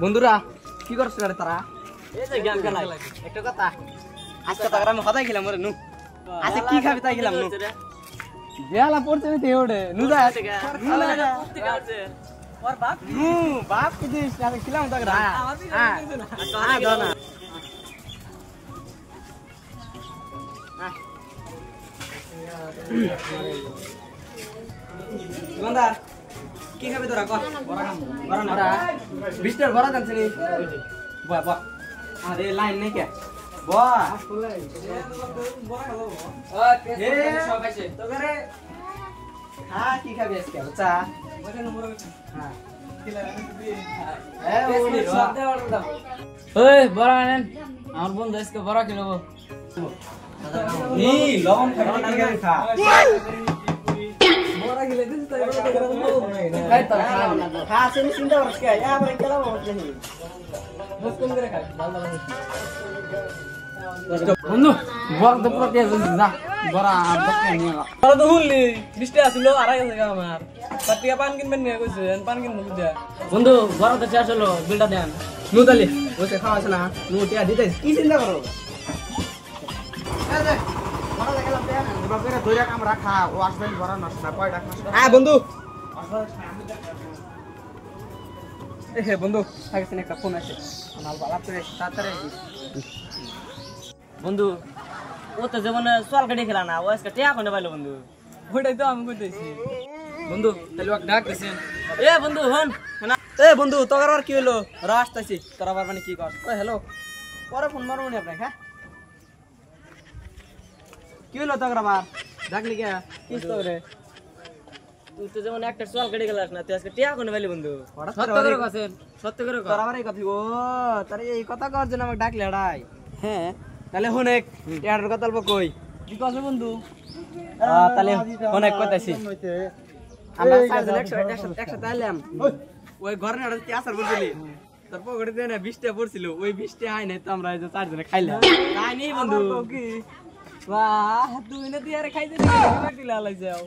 বন্ধুরা কি করছ রে তারা? এই যে গেম খেলাই একটা কথা আজকে তো আমি হদাই খেলাম রে নু আজকে কি খাবি তাই খেলাম নু বেলা পড়তে তে ওড়ে নু যা ওর বাপ নু বাপ কি দিস আমি খেলাম তো রা হ্যাঁ দাও না বন্ধা কি খাবি তোরা কর বড় না বড় বিস্টার বড় দান ছেলে বাহ বাহ আরে লাইন নাই কে বাহ ওকে সব আছে তো করে হ্যাঁ কি খাবি আজকে বাচ্চা হ্যাঁ ওই বড় আনেন আমার বন্ধু আজকে বড় খেলবো নি লবণ খাবি কি খাবি খা বড় খেলে দিস তাই বড় খাই তো খা সেনি চিন্তা করছ কে আবার খেলা হচ্ছে নি বস কম করে খাই ভালো ভালো বন্ধু বড় তো প্রতি যা বড় আর দেখে নিয়া বড় তো হুললি বৃষ্টি আসলো আর গেছে আমার পাটিয়া পান কিনবেন নিয়ে কইছেন পান কিনবো দিয়া বন্ধু বড় তো চাষ হলো বিলটা দেন নুতালি ওকে খাওয়া আছে না নু টিয়া দিতে কি চিন্তা করো এই দেখ বড় দেখালাম টিয়া না বাপরে ধইরা কাম রাখা ও আসবেন বড় নষ্ট না কয়টা হ্যাঁ বন্ধু এ হে বন্ধু আগে সিনে একটা ফোন আছে আমার বাবা তো তাড়াতাড়ি বন্ধু ও তো যেমন সোয়াল কাটি খেলা না ও আজকে টিয়া কোনে পাইলো বন্ধু ওইটাই তো আমি কইতেছি বন্ধু তাহলে ওকে ডাক দিছেন এ বন্ধু হন না এ বন্ধু তোর আর কি হলো রাস্তাছি তোর আবার মানে কি কর ওই হ্যালো পরে ফোন মারবো নি আপনাকে হ্যাঁ কি হলো তোর আবার ডাকলি কে কি তোরে তুই তো যেমন একটা সোয়াল কাটি খেলাস না তুই আজকে টিয়া কোনে পাইলি বন্ধু সত্য করে তোর আবার এই কথা ও তোর এই কথা কর জন্য আমাকে ডাকলে এড়াই হ্যাঁ তাহলে হনেক এটার কথা বলবো কই কি কস বন্ধু তাহলে হনেক কথাছি আমরা চারজন একসাথে আইলাম ওই ঘরে না কি আসার বলছিলি তোর পকেটে দিয়ে না 20 টাকা পড়ছিল ওই 20 টাকা আই নাই তো আমরা এই যে চারজনে খাইলাম তাই নেই বন্ধু কি বাহ তুই না তুই আরে খাইতে দিলা লাগাই যাও